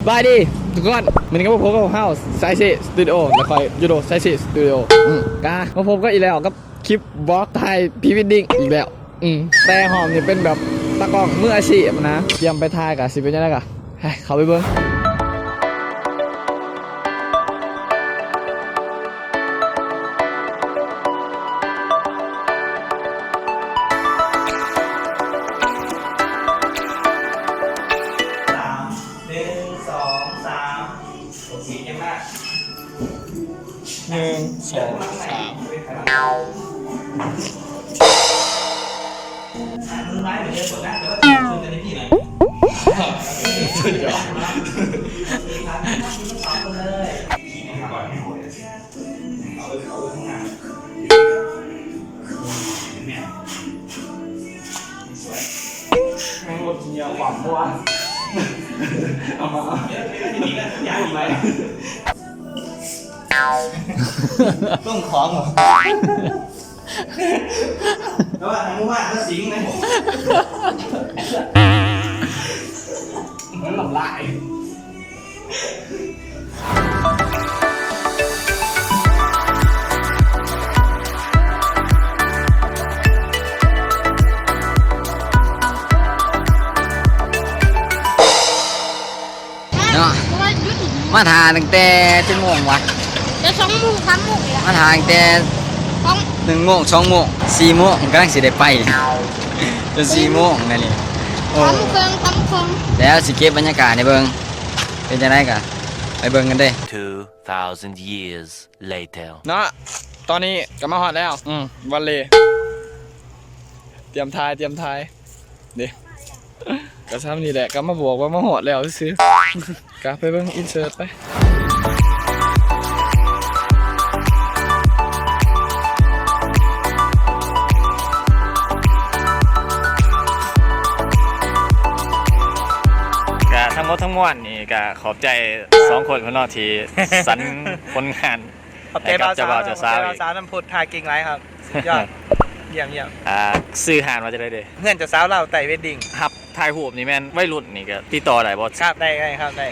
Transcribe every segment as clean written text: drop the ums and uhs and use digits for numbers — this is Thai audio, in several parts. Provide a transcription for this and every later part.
บายดีทุกคนมันก็มาพบกับเฮาไซซี่สตูดิโอแล้วคอยยูโดไซซี่สตูดิโอกามาพบก็อีกแล้วกับคลิปบล็อกไทยพรีวิดดิ้งอีกแล้วแต่หอมเนี่ยเป็นแบบตากล้องมืออาชีพนะเตรียมไปถ่ายกับสิเป็นยังไงกันให้เขาไปเบิ้ง1 2 3มือไม้เหมือนเดิมกดนะแต่ว่าชนกันในที่ไหนสุดยอดสองคนเลยขี่ในก่อนไม่โหดเอาเลยข้างหน้าแม่สวยแม่งหมดเงี้ยหวังบัวเอามาที่นี่กันอยากไหมต้องของเหรอแล้วทางนู้นว่าก็สิงเลยมันหลำลายเนาะมาถ่ายตั้งแต่7 โมงวะจะ2 โมง 3 โมงเลย มาถ่ายตั้งแต่1 โมง 2 โมง 4 โมงกำลังสิได้ไปจน4 โมงนั่นนี่โอ้แล้วสิเก็บบรรยากาศในเบิงเป็นจังไดกันไปเบิงกันเด้ 2,000 years later เนาะตอนนี้ก็มาฮอดแล้ววันเลยเตรียมทายเด้ก็ซ้ำนี่แหละก็มาบอกว่ามาฮอดแล้วซื้อกะไปเบิงอินเสิร์ตไปทั้งหมดทั้งมวลนี่ก็ขอบใจ2 คนคนนอกที่สรรผลงานให้กับเจ้าบ่าวเจ้าสาวอีก สาวน้ำพุทธากิ่งไรครับยอดเยี่ยมซื้อหานมาจะได้เด้ เพื่อนจะสาวเราไต่เวดดิ้ง ครับถ่ายรูปนี่แม่นวัยรุ่นนี่ก็ติดต่อได้บ่ ครับได้ครับได้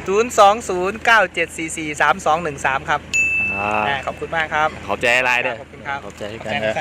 02097443213ครับขอบคุณมากครับ ขอบใจหลายเด้อ ขอบคุณครับ ขอบใจกัน ขอบ เด้อ ใจ